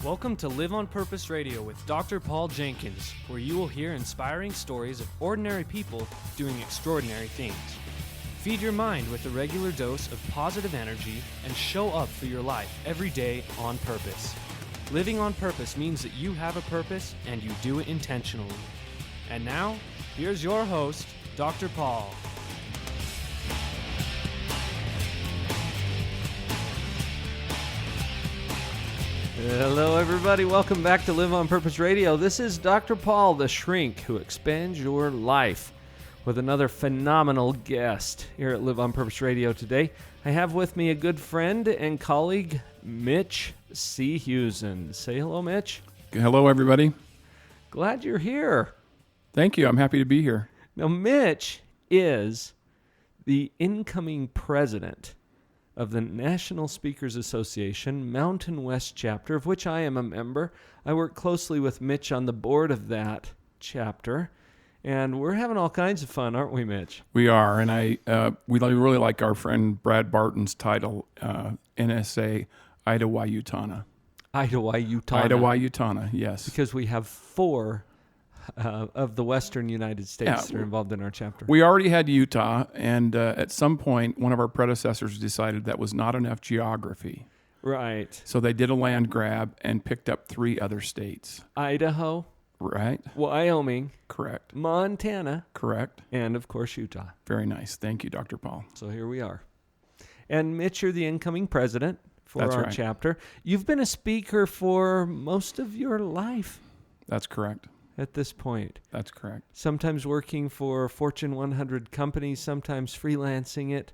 Welcome to Live on Purpose Radio with Dr. Paul Jenkins, where you will hear inspiring stories of ordinary people doing extraordinary things. Feed your mind with a regular dose of positive energy and show up for your life every day on purpose. Living on purpose means that you have a purpose and you do it intentionally. And now, here's your host, Dr. Paul. Hello, everybody. Welcome back to Live on Purpose Radio. This is Dr. Paul, the shrink who expands your life, with another phenomenal guest here at Live on Purpose Radio today. I have with me a good friend and colleague, Mitch Seehusen. Say hello, Mitch. Hello, everybody. Glad you're here. Thank you. I'm happy to be here. Now, Mitch is the incoming president of the National Speakers Association Mountain West chapter, of which I am a member. I work closely with Mitch on the board of that chapter, and we're having all kinds of fun, aren't we, Mitch? We are, and we really like our friend Brad Barton's title, NSA Ida-Wayutana. Ida-Wayutana. Ida-Wayutana, yes. Because we have four of the western United States that are involved in our chapter. We already had Utah, and at some point, one of our predecessors decided that was not enough geography. Right. So they did a land grab and picked up 3 other states. Idaho. Right. Wyoming. Correct. Montana. Correct. And, of course, Utah. Very nice. Thank you, Dr. Paul. So here we are. And, Mitch, you're the incoming president for That's our right. chapter. You've been a speaker for most of your life. That's correct. At this point. That's correct. Sometimes working for Fortune 100 companies, sometimes freelancing it.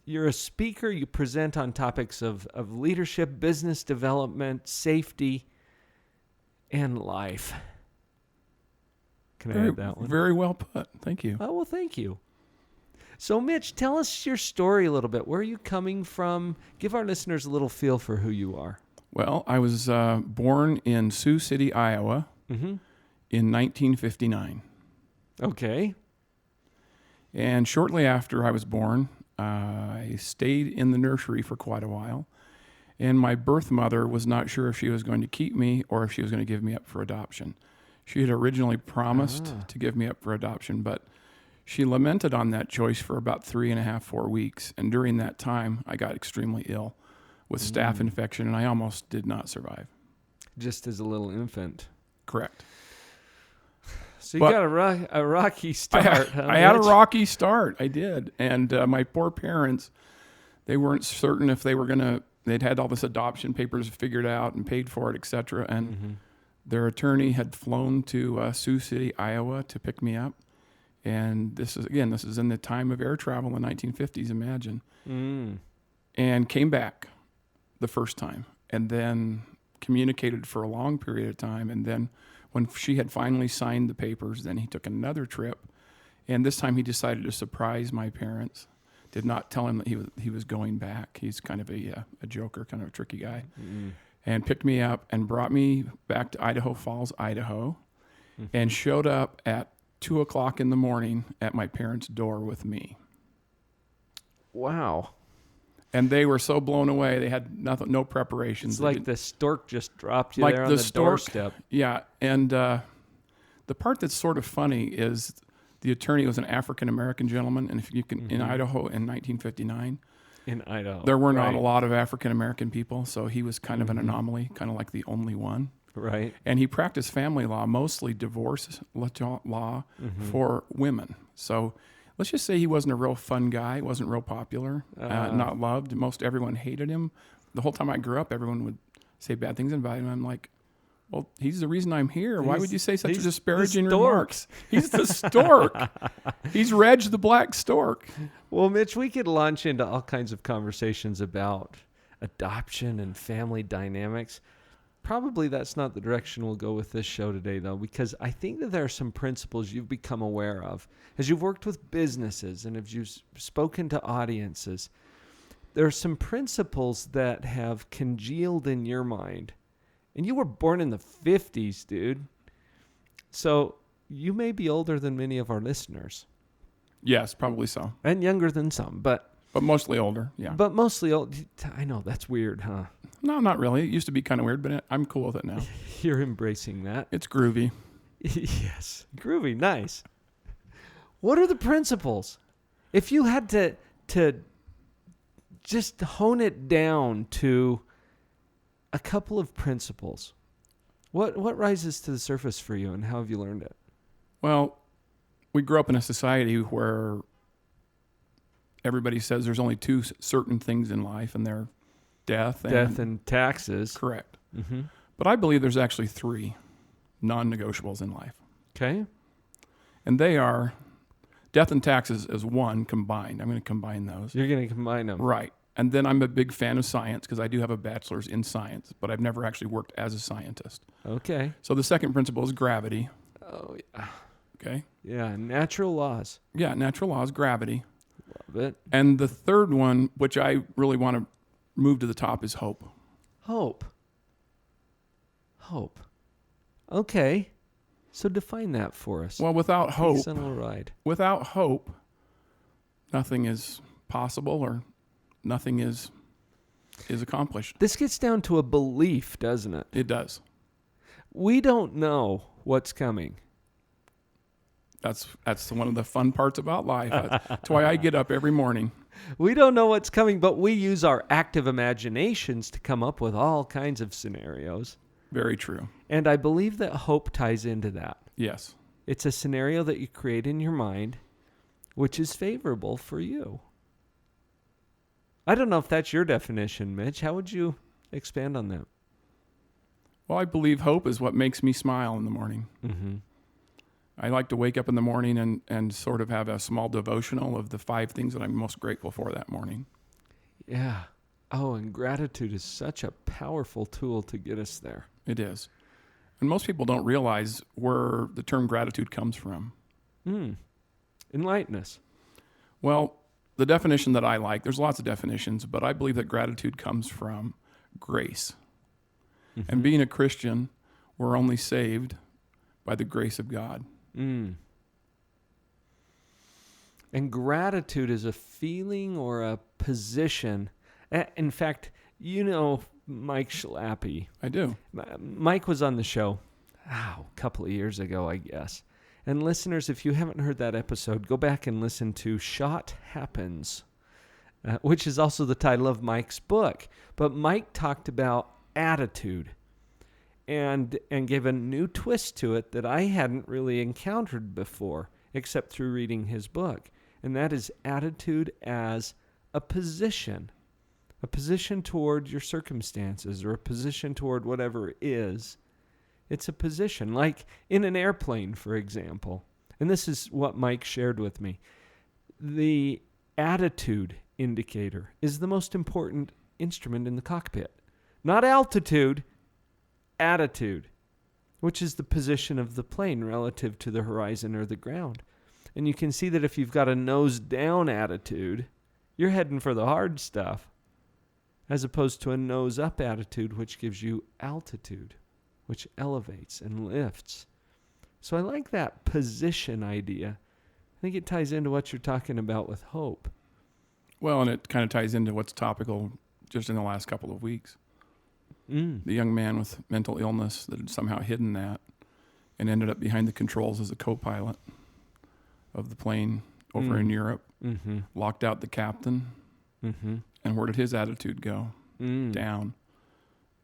You're a speaker. You present on topics of leadership, business development, safety, and life. Can I add that one? Very well put. Thank you. Oh, well, thank you. So, Mitch, tell us your story a little bit. Where are you coming from? Give our listeners a little feel for who you are. Well, I was born in Sioux City, Iowa, in 1959. Okay. And shortly after I was born, I stayed in the nursery for quite a while. And my birth mother was not sure if she was going to keep me or if she was going to give me up for adoption. She had originally promised to give me up for adoption, but she lamented on that choice for about 3.5, 4 weeks. And during that time, I got extremely ill with staph infection, and I almost did not survive. Just as a little infant. Correct. So you got a rocky start. I had a rocky start. I did. And my poor parents, they weren't certain if they were going to, they'd had all this adoption papers figured out and paid for it, et cetera. And their attorney had flown to Sioux City, Iowa to pick me up. And this is in the time of air travel in the 1950s, imagine. And came back the first time, and then communicated for a long period of time. And then when she had finally signed the papers, then he took another trip. And this time he decided to surprise my parents. Did not tell him that he was going back. He's kind of a joker, kind of a tricky guy. And picked me up and brought me back to Idaho Falls, Idaho, and showed up at 2:00 in the morning at my parents' door with me. Wow. And they were so blown away. They had no preparations. It's like the stork just dropped you there on the doorstep. Yeah. And the part that's sort of funny is the attorney was an African-American gentleman. And if you can, in Idaho in 1959, in Idaho, there were not a lot of African-American people. So he was kind of an anomaly, kind of like the only one. Right. And he practiced family law, mostly divorce law for women. So let's just say he wasn't a real fun guy, wasn't real popular, not loved. Most everyone hated him. The whole time I grew up, everyone would say bad things about him. I'm like, well, he's the reason I'm here. Why would you say such disparaging remarks? He's the stork. He's Reg the black stork. Well, Mitch, we could launch into all kinds of conversations about adoption and family dynamics. Probably that's not the direction we'll go with this show today, though, because I think that there are some principles you've become aware of. As you've worked with businesses and as you've spoken to audiences, there are some principles that have congealed in your mind. And you were born in the 50s, dude. So you may be older than many of our listeners. Yes, probably so. And younger than some, but mostly older, yeah. But mostly old. I know, that's weird, huh? No, not really. It used to be kind of weird, but I'm cool with it now. You're embracing that. It's groovy. Yes. Groovy. Nice. What are the principles? If you had to just hone it down to a couple of principles, what rises to the surface for you, and how have you learned it? Well, we grew up in a society where everybody says there's only two certain things in life, and they're death and taxes. Correct. Mm-hmm. But I believe there's actually three non-negotiables in life. Okay. And they are death and taxes as one combined. I'm going to combine those. You're going to combine them. Right. And then I'm a big fan of science because I do have a bachelor's in science, but I've never actually worked as a scientist. Okay. So the second principle is gravity. Oh, yeah. Okay. Yeah, natural laws. Yeah, natural laws, gravity. Love it. And the third one, which I really want to move to the top, is hope. Hope. Hope. Okay. So define that for us. Well, without Take hope, us on a ride. without hope, nothing is possible or nothing is accomplished. This gets down to a belief, doesn't it? It does. We don't know what's coming. That's one of the fun parts about life. That's why I get up every morning. We don't know what's coming, but we use our active imaginations to come up with all kinds of scenarios. Very true. And I believe that hope ties into that. Yes. It's a scenario that you create in your mind, which is favorable for you. I don't know if that's your definition, Mitch. How would you expand on that? Well, I believe hope is what makes me smile in the morning. Mm-hmm. I like to wake up in the morning and sort of have a small devotional of the 5 things that I'm most grateful for that morning. Yeah. Oh, and gratitude is such a powerful tool to get us there. It is. And most people don't realize where the term gratitude comes from. Enlighten us. Well, the definition that I like, there's lots of definitions, but I believe that gratitude comes from grace. Mm-hmm. And being a Christian, we're only saved by the grace of God. And gratitude is a feeling or a position. In fact, you know Mike Schlappy. I do. Mike was on the show a couple of years ago, I guess. And listeners, if you haven't heard that episode, go back and listen to Shot Happens, which is also the title of Mike's book. But Mike talked about attitude and gave a new twist to it that I hadn't really encountered before, except through reading his book. And that is attitude as a position toward your circumstances or a position toward whatever it is. It's a position, like in an airplane, for example. And this is what Mike shared with me. The attitude indicator is the most important instrument in the cockpit. Not altitude, attitude, which is the position of the plane relative to the horizon or the ground. And you can see that if you've got a nose down attitude, you're heading for the hard stuff, as opposed to a nose up attitude, which gives you altitude, which elevates and lifts. So I like that position idea. I think it ties into what you're talking about with hope. Well, and it kind of ties into what's topical just in the last couple of weeks. The young man with mental illness that had somehow hidden that and ended up behind the controls as a co-pilot of the plane over in Europe, locked out the captain, and where did his attitude go? Down,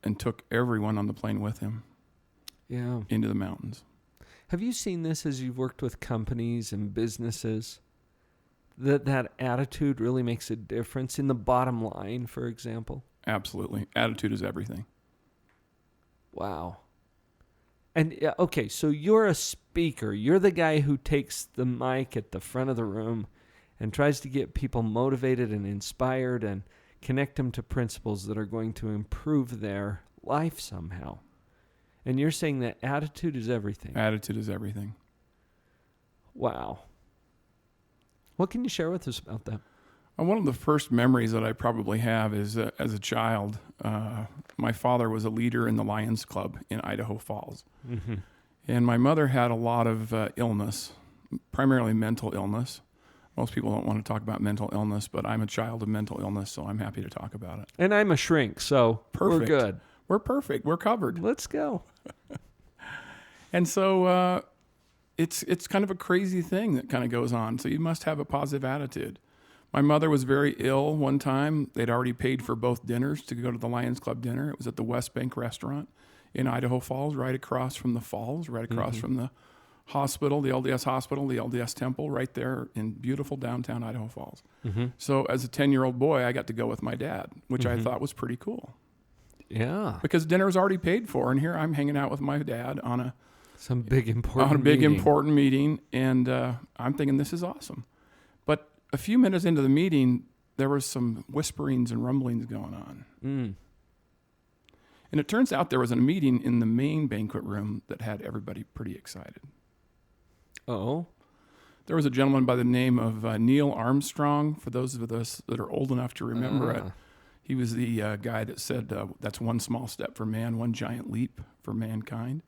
and took everyone on the plane with him into the mountains. Have you seen this as you've worked with companies and businesses? That attitude really makes a difference in the bottom line, for example? Absolutely. Attitude is everything. Wow. And, okay, so you're a speaker. You're the guy who takes the mic at the front of the room and tries to get people motivated and inspired and connect them to principles that are going to improve their life somehow. And you're saying that attitude is everything. Attitude is everything. Wow. What can you share with us about that? One of the first memories that I probably have is as a child, my father was a leader in the Lions Club in Idaho Falls. And my mother had a lot of illness, primarily mental illness. Most people don't want to talk about mental illness, but I'm a child of mental illness, so I'm happy to talk about it. And I'm a shrink, so we're good. We're perfect. We're covered. Let's go. And so it's kind of a crazy thing that kind of goes on. So you must have a positive attitude. My mother was very ill one time. They'd already paid for both dinners to go to the Lions Club dinner. It was at the West Bank Restaurant in Idaho Falls, right across from the falls, right across from the hospital, the LDS hospital, the LDS temple, right there in beautiful downtown Idaho Falls. So as a 10-year-old boy, I got to go with my dad, which I thought was pretty cool. Yeah. Because dinner was already paid for, and here I'm hanging out with my dad on a big important meeting, and I'm thinking this is awesome. But a few minutes into the meeting, there was some whisperings and rumblings going on. And it turns out there was a meeting in the main banquet room that had everybody pretty excited. Oh. There was a gentleman by the name of Neil Armstrong, for those of us that are old enough to remember it. He was the guy that said, that's one small step for man, one giant leap for mankind.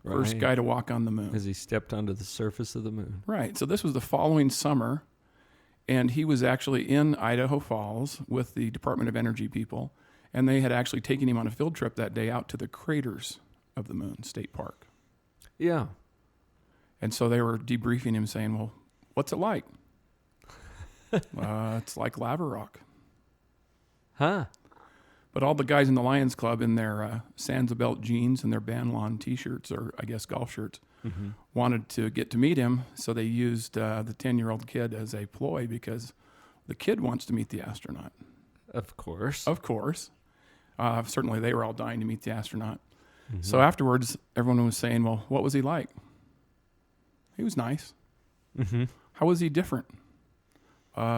Right. First guy to walk on the moon. As he stepped onto the surface of the moon. Right. So this was the following summer, and he was actually in Idaho Falls with the Department of Energy people, and they had actually taken him on a field trip that day out to the craters of the moon state park. Yeah. And so they were debriefing him saying, well, what's it like? It's like lava rock. Huh. But all the guys in the Lions Club in their Sands of Belt jeans and their Ban Lawn T-shirts, or I guess golf shirts, wanted to get to meet him. So they used the 10-year-old kid as a ploy because the kid wants to meet the astronaut. Of course. Of course. Certainly they were all dying to meet the astronaut. So afterwards, everyone was saying, well, what was he like? He was nice. How was he different?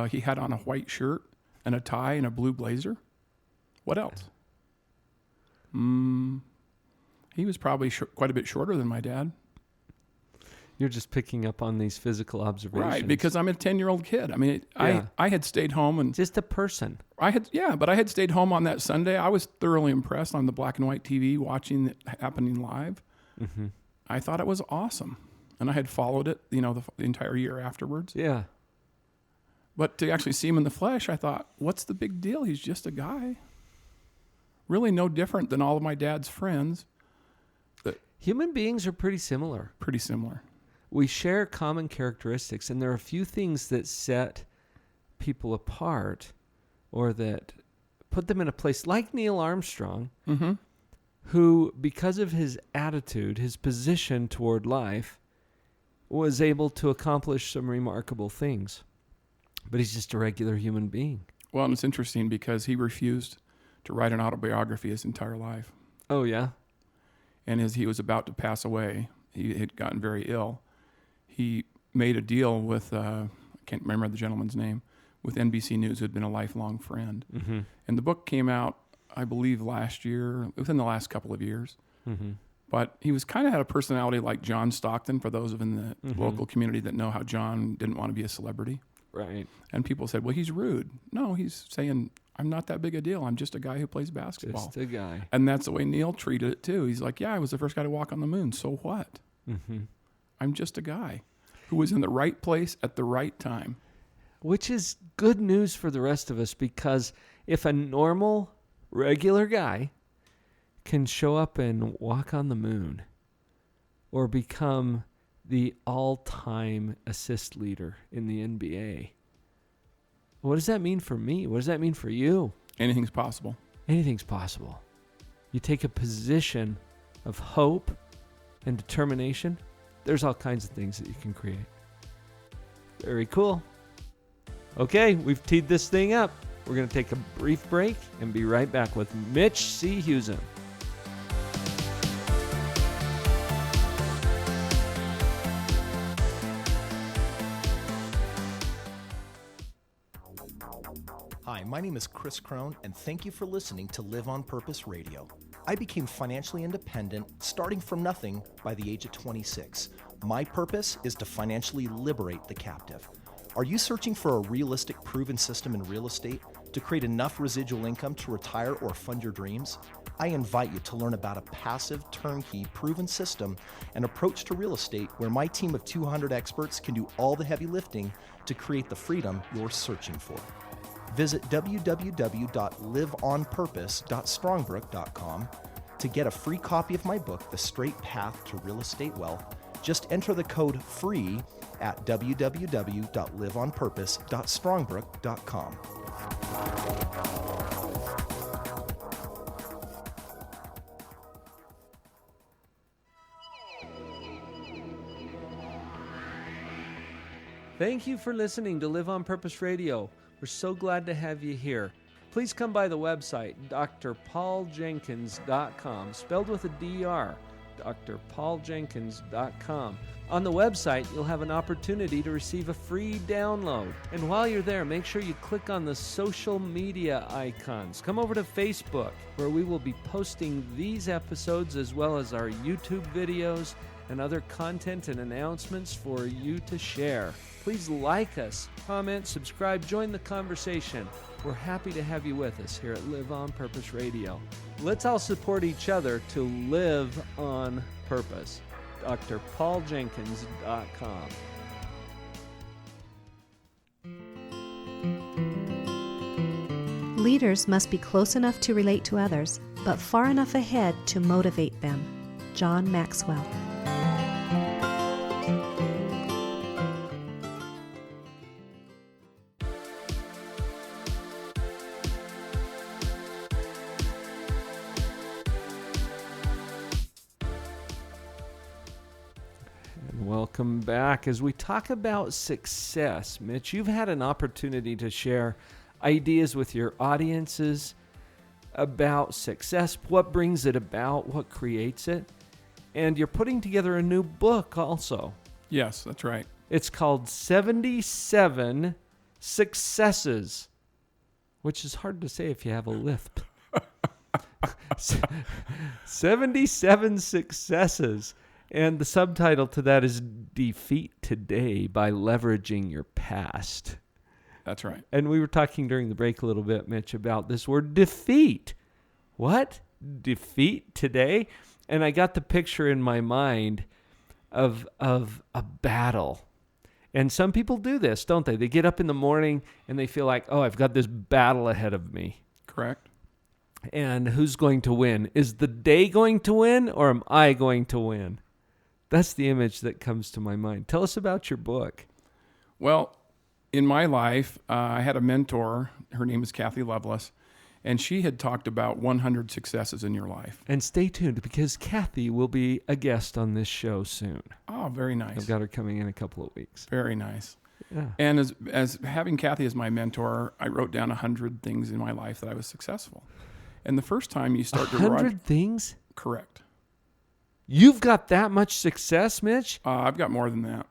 He had on a white shirt and a tie and a blue blazer. What else? He was probably quite a bit shorter than my dad. You're just picking up on these physical observations. Right, because I'm a 10-year-old kid. I mean, I had stayed home and... Just a person. But I had stayed home on that Sunday. I was thoroughly impressed on the black and white TV, watching it happening live. I thought it was awesome. And I had followed it, the entire year afterwards. Yeah. But to actually see him in the flesh, I thought, what's the big deal? He's just a guy. Really no different than all of my dad's friends. Human beings are pretty similar. Pretty similar. We share common characteristics, and there are a few things that set people apart or that put them in a place like Neil Armstrong, who, because of his attitude, his position toward life, was able to accomplish some remarkable things. But he's just a regular human being. Well, and it's interesting because he refused to write an autobiography his entire life. Oh, yeah? And as he was about to pass away, he had gotten very ill. He made a deal with, I can't remember the gentleman's name, with NBC News, who had been a lifelong friend. And the book came out, I believe, last year, within the last couple of years. But he was kind of had a personality like John Stockton, for those in the local community that know how John didn't want to be a celebrity. Right. And people said, well, he's rude. No, he's saying, I'm not that big a deal. I'm just a guy who plays basketball. Just a guy. And that's the way Neil treated it, too. He's like, yeah, I was the first guy to walk on the moon. So what? I'm just a guy who was in the right place at the right time. Which is good news for the rest of us, because if a normal, regular guy can show up and walk on the moon or become the all-time assist leader in the NBA, what does that mean for me? What does that mean for you? Anything's possible. Anything's possible. You take a position of hope and determination, there's all kinds of things that you can create. Very cool. Okay, we've teed this thing up. We're going to take a brief break and be right back with Mitch Seehusen. Hi, my name is Chris Crone, and thank you for listening to Live on Purpose Radio. I became financially independent, starting from nothing, by the age of 26. My purpose is to financially liberate the captive. Are you searching for a realistic, proven system in real estate to create enough residual income to retire or fund your dreams? I invite you to learn about a passive, turnkey, proven system and approach to real estate where my team of 200 experts can do all the heavy lifting to create the freedom you're searching for. Visit www.liveonpurpose.strongbrook.com to get a free copy of my book, The Straight Path to Real Estate Wealth. Just enter the code FREE at www.liveonpurpose.strongbrook.com. Thank you for listening to Live on Purpose Radio. We're so glad to have you here. Please come by the website, drpauljenkins.com, spelled with a D-R, drpauljenkins.com. On the website, you'll have an opportunity to receive a free download. And while you're there, make sure you click on the social media icons. Come over to Facebook, where we will be posting these episodes as well as our YouTube videos and other content and announcements for you to share. Please like us, comment, subscribe, join the conversation. We're happy to have you with us here at Live on Purpose Radio. Let's all support each other to live on purpose. drpauljenkins.com. Leaders must be close enough to relate to others, but far enough ahead to motivate them. John Maxwell. Welcome back. As we talk about success, Mitch, you've had an opportunity to share ideas with your audiences about success, what brings it about, what creates it, and you're putting together a new book also. Yes, that's right. It's called 77 Successes, which is hard to say if you have a lisp. 77 Successes. And the subtitle to that is Defeat Today by Leveraging Your Past. That's right. And we were talking during the break a little bit, Mitch, about this word defeat. What? Defeat today? And I got the picture in my mind of a battle. And some people do this, don't they? They get up in the morning and they feel like, oh, I've got this battle ahead of me. Correct. And who's going to win? Is the day going to win or am I going to win? That's the image that comes to my mind. Tell us about your book. Well, in my life, I had a mentor. Her name is Kathy Lovelace, and she had talked about 100 successes in your life. And stay tuned because Kathy will be a guest on this show soon. Oh, very nice. I've got her coming in a couple of weeks. Very nice. Yeah. And as having Kathy as my mentor, I wrote down 100 things in my life that I was successful. And the first time you start to 100 things? Correct. You've got that much success, Mitch? I've got more than that.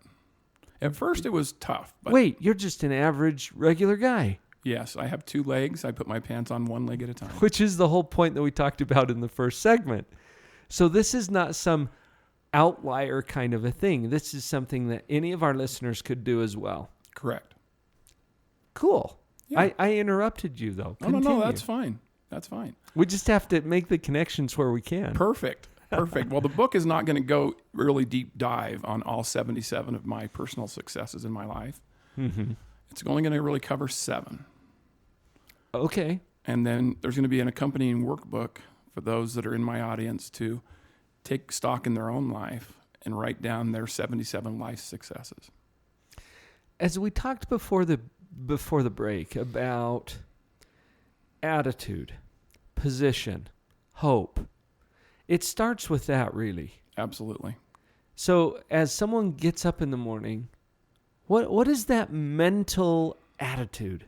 At first, it was tough. But wait, you're just an average, regular guy. Yes, I have 2 legs. I put my pants on 1 leg at a time. Which is the whole point that we talked about in the first segment. So this is not some outlier kind of a thing. This is something that any of our listeners could do as well. Correct. Cool. Yeah. I interrupted you, though. No, that's fine. That's fine. We just have to make the connections where we can. Perfect. Well, the book is not going to go really deep dive on all 77 of my personal successes in my life. Mm-hmm. It's only going to really cover 7. Okay. And then there's going to be an accompanying workbook for those that are in my audience to take stock in their own life and write down their 77 life successes. As we talked before the break about attitude, position, hope, it starts with that, really. Absolutely. So as someone gets up in the morning, what is that mental attitude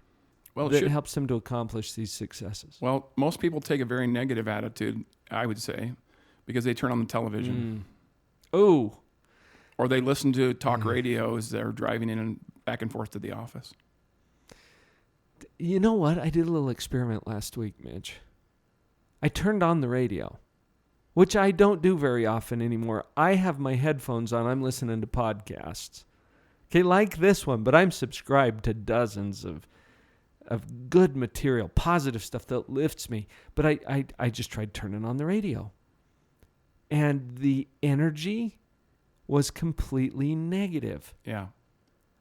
that helps them to accomplish these successes? Well, most people take a very negative attitude, I would say, because they turn on the television. Oh. Or they listen to talk radio as they're driving in and back and forth to the office. You know what? I did a little experiment last week, Mitch. I turned on the radio, which I don't do very often anymore. I have my headphones on. I'm listening to podcasts. Okay, like this one, but I'm subscribed to dozens of good material, positive stuff that lifts me. But I just tried turning on the radio. And the energy was completely negative. Yeah.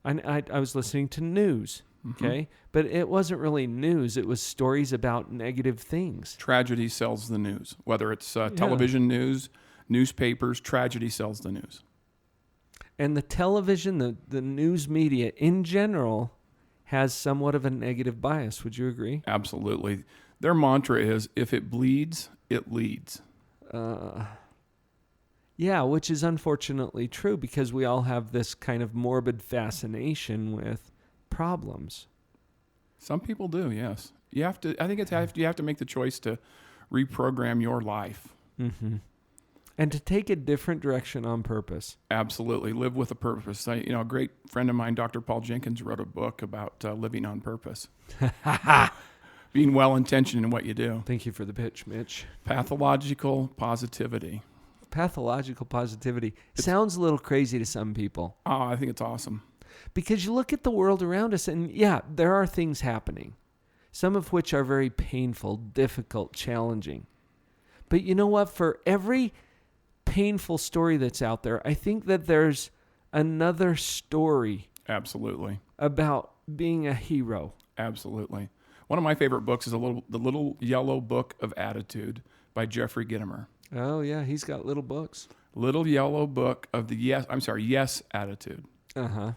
I was listening to news, okay? But it wasn't really news. It was stories about negative things. Tragedy sells the news. Whether it's television news, newspapers, tragedy sells the news. And the television, the news media in general has somewhat of a negative bias. Would you agree? Absolutely. Their mantra is, if it bleeds, it leads. Yeah, which is unfortunately true because we all have this kind of morbid fascination with problems. Some people do, yes. You have to. I think you have to make the choice to reprogram your life. Mm-hmm. And to take a different direction on purpose. Absolutely, live with a purpose. A great friend of mine, Dr. Paul Jenkins, wrote a book about living on purpose. Being well-intentioned in what you do. Thank you for the pitch, Mitch. Pathological positivity. Pathological positivity sounds a little crazy to some people. Oh, I think it's awesome. Because you look at the world around us and yeah, there are things happening. Some of which are very painful, difficult, challenging. But you know what? For every painful story that's out there, I think that there's another story. Absolutely. About being a hero. Absolutely. One of my favorite books is the Little Yellow Book of Attitude by Jeffrey Gitomer. Oh, yeah, he's got little books. Little Yellow Book of Yes Attitude. Uh-huh.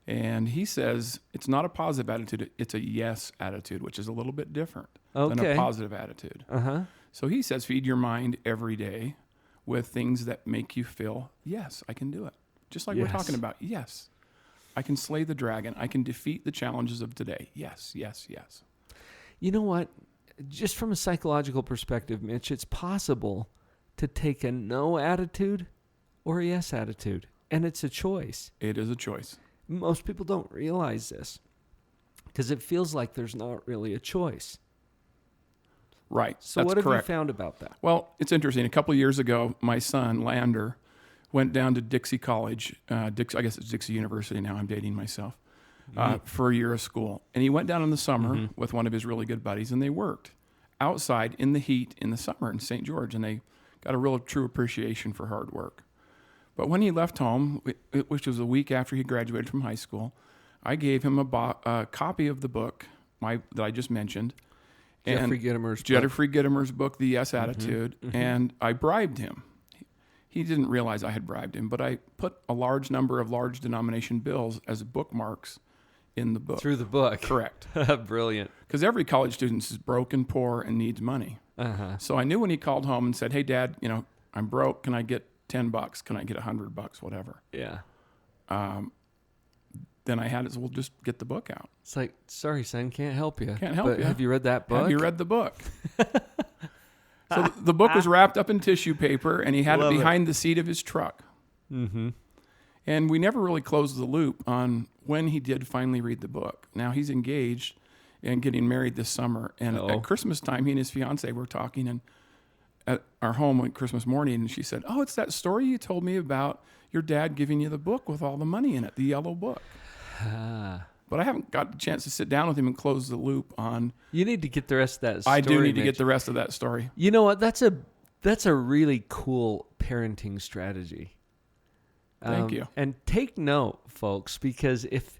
And he says it's not a positive attitude, it's a yes attitude, which is a little bit different than a positive attitude. Uh-huh. So he says feed your mind every day with things that make you feel, yes, I can do it. Just like we're talking about, yes, I can slay the dragon. I can defeat the challenges of today. Yes, yes, yes. You know what? Just from a psychological perspective, Mitch, it's possible to take a no attitude or a yes attitude. And it's a choice. It is a choice. Most people don't realize this because it feels like there's not really a choice. Right. So what have you found about that? Well, it's interesting. A couple of years ago, my son, Lander, went down to Dixie College. I guess it's Dixie University now. I'm dating myself. For a year of school. And he went down in the summer with one of his really good buddies, and they worked outside in the heat in the summer in St. George, and they got a real true appreciation for hard work. But when he left home, which was a week after he graduated from high school, I gave him a copy of the book that I just mentioned. Jeffrey Gitomer's book, The Yes Attitude, and I bribed him. He didn't realize I had bribed him, but I put a large number of large denomination bills as bookmarks in the book. Through the book. Correct. Brilliant. Because every college student is broke, poor, and needs money. Uh-huh. So I knew when he called home and said, hey, Dad, I'm broke. Can I get $10? Can I get $100? Whatever. Yeah. Then I had it, we'll just get the book out. It's like, sorry, son, can't help you. Can't help you. Have you read that book? Have you read the book? So the book was wrapped up in tissue paper, and he had it behind the seat of his truck. Mm-hmm. And we never really closed the loop on when he did finally read the book. Now he's engaged and getting married this summer. And at Christmas time, he and his fiance were talking and at our home on Christmas morning, and she said, oh, it's that story you told me about your dad giving you the book with all the money in it, the yellow book. But I haven't got the chance to sit down with him and close the loop on. You need to get the rest of that story. I do need Mitch. to get the rest of that story. You know what? That's a really cool parenting strategy. Thank you. And take note, folks, because if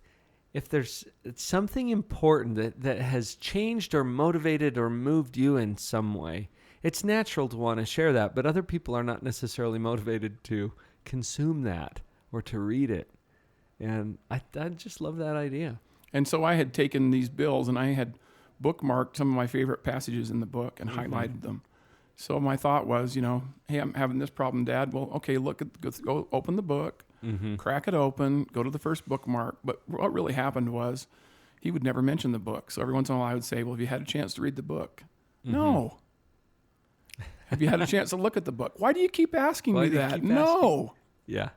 there's something important that has changed or motivated or moved you in some way, it's natural to want to share that, but other people are not necessarily motivated to consume that or to read it. And I just love that idea. And so I had taken these bills and I had bookmarked some of my favorite passages in the book and highlighted them. So my thought was, hey, I'm having this problem, Dad. Well, okay, go open the book, crack it open, go to the first bookmark. But what really happened was he would never mention the book. So every once in a while I would say, well, have you had a chance to read the book? No. Have you had a chance to look at the book? Why do you keep asking me that? No. Yeah.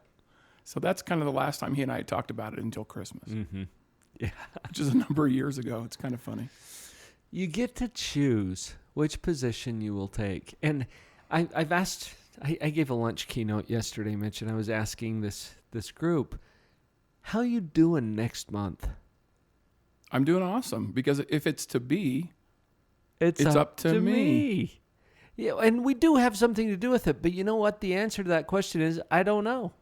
So that's kind of the last time he and I had talked about it until Christmas. Mm-hmm. Yeah. Which is a number of years ago. It's kind of funny. You get to choose which position you will take. And I've asked, I gave a lunch keynote yesterday, Mitch, and I was asking this group, how you doing next month? I'm doing awesome, because if it's to be, It's up to me. Yeah, and we do have something to do with it. But you know what? The answer to that question is, I don't know.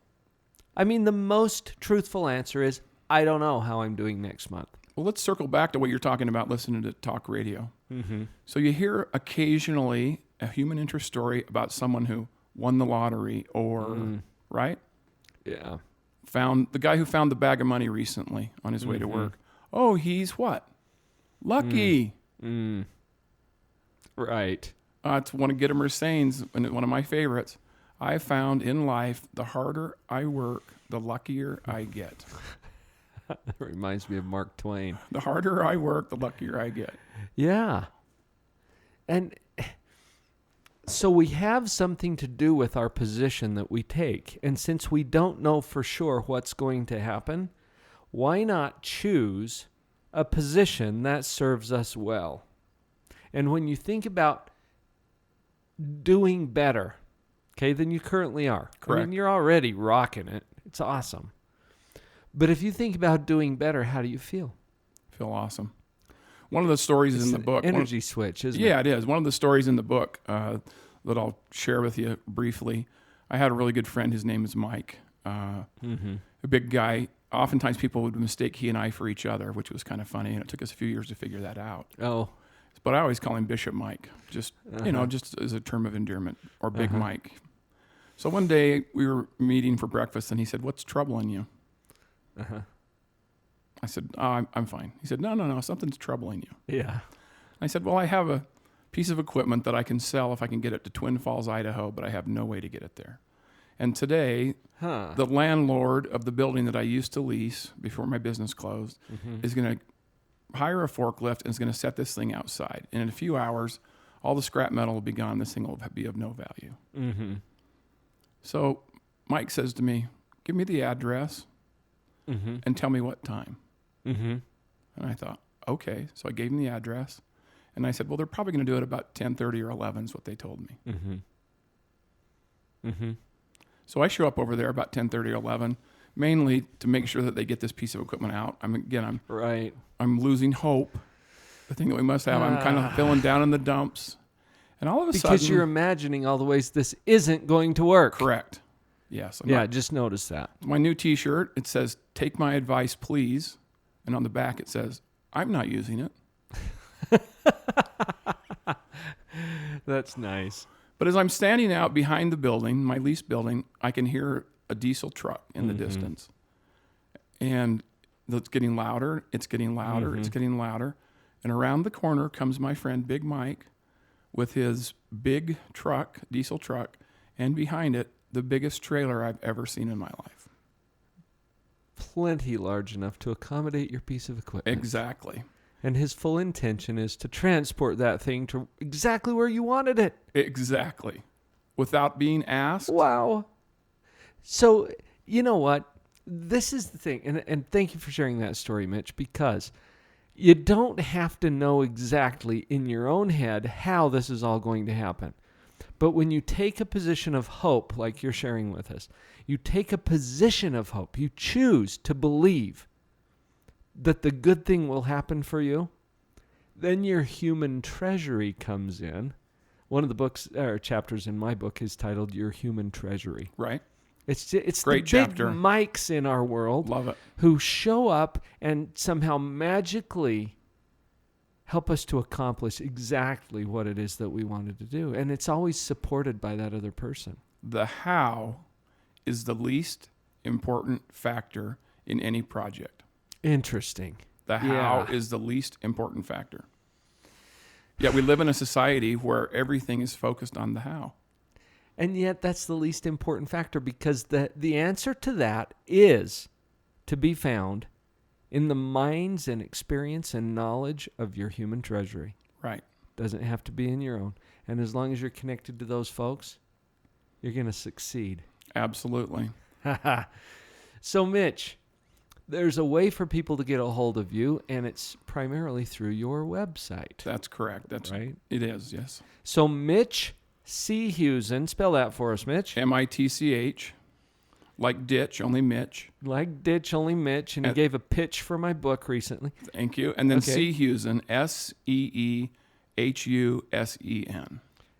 I mean, the most truthful answer is, I don't know how I'm doing next month. Well, let's circle back to what you're talking about listening to talk radio. Mm-hmm. So you hear occasionally a human interest story about someone who won the lottery or, right? Yeah. Found the guy who found the bag of money recently on his way to work. Oh, he's what? Lucky. Right. It's one of Gittimer sayings, and one of my favorites. I found in life, the harder I work, the luckier I get. That reminds me of Mark Twain. The harder I work, the luckier I get. Yeah. And so we have something to do with our position that we take. And since we don't know for sure what's going to happen, why not choose a position that serves us well? And when you think about doing better, okay, than you currently are. Correct. I mean, you're already rocking it. It's awesome. But if you think about doing better, how do you feel? Feel awesome. One of the stories It's in the an book. energy switch, isn't it? Yeah, it is. One of the stories in the book that I'll share with you briefly. I had a really good friend. His name is Mike. A big guy. Oftentimes people would mistake he and I for each other, which was kind of funny, and it took us a few years to figure that out. Oh. But I always call him Bishop Mike, just just as a term of endearment, or Big Mike. So one day we were meeting for breakfast, and he said, "What's troubling you?" I said, "Oh, I'm fine." He said, No, something's troubling you. Yeah. I said, "Well, I have a piece of equipment that I can sell if I can get it to Twin Falls, Idaho, but I have no way to get it there. And today, the landlord of the building that I used to lease before my business closed is going to hire a forklift and is going to set this thing outside. And in a few hours, all the scrap metal will be gone. This thing will be of no value." So Mike says to me, "Give me the address and tell me what time." And I thought, okay. So I gave him the address. And I said, well, they're probably going to do it about 10:30 or 11 is what they told me. So I show up over there about 10:30 or 11, mainly to make sure that they get this piece of equipment out. I'm losing hope. The thing that we must have, I'm kind of feeling down in the dumps. And all of a sudden... Because you're imagining all the ways this isn't going to work. Correct. Yes. Just notice that. My new T-shirt, it says, "Take my advice, please." And on the back it says, "I'm not using it." That's nice. But as I'm standing out behind the building, my lease building, I can hear a diesel truck in the distance. And it's getting louder, it's getting louder, it's getting louder. And around the corner comes my friend Big Mike with his big truck, diesel truck, and behind it, the biggest trailer I've ever seen in my life. Plenty large enough to accommodate your piece of equipment. Exactly. And his full intention is to transport that thing to exactly where you wanted it. Exactly. Without being asked. Wow. So, you know what? This is the thing. And thank you for sharing that story, Mitch, because you don't have to know exactly in your own head how this is all going to happen. But when you take a position of hope, like you're sharing with us, you take a position of hope, you choose to believe that the good thing will happen for you, then your human treasury comes in. One of the books or chapters in my book is titled "Your Human Treasury." Right. It's great the chapter. big mics in our world. Love it. Who show up and somehow magically help us to accomplish exactly what it is that we wanted to do. And it's always supported by that other person. The how is the least important factor in any project. Interesting. The how is the least important factor. Yet we live in a society where everything is focused on the how. And yet that's the least important factor, because the answer to that is to be found in the minds and experience and knowledge of your human treasury. Right. Doesn't have to be in your own. And as long as you're connected to those folks, you're going to succeed. Absolutely. So, Mitch, there's a way for people to get a hold of you, and it's primarily through your website. That's correct. That's right. It is, yes. So, Mitch Seehusen, spell that for us, Mitch. Mitch, Like Ditch, only Mitch. Like Ditch, only Mitch. And he gave a pitch for my book recently. Thank you. And then Okay. Seehusen, Seehusen.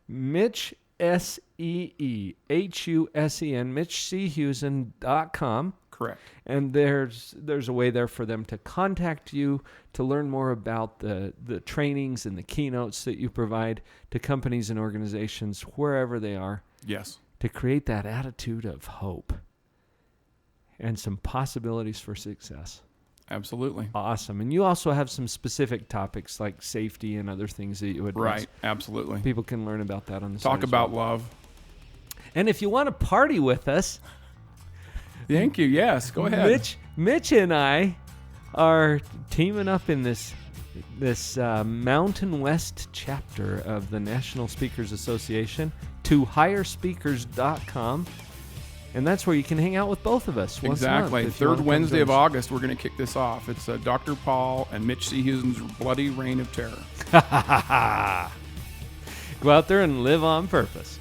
Mitch, Seehusen, MitchSeehusen.com. Correct. And there's a way there for them to contact you to learn more about the trainings and the keynotes that you provide to companies and organizations wherever they are, Yes. to create that attitude of hope and some possibilities for success. Absolutely. Awesome. And you also have some specific topics like safety and other things that you address. Right. Absolutely. People can learn about that on the site Talk as about well. love. And if you want to party with us, Thank you. Yes. Go ahead. Mitch and I are teaming up in this Mountain West chapter of the National Speakers Association to hirespeakers.com. And that's where you can hang out with both of us once a month. Exactly. if you wanna Third come Wednesday join of us. August, we're going to kick this off. It's Dr. Paul and Mitch Seehusen's Bloody Reign of Terror. Go out there and live on purpose.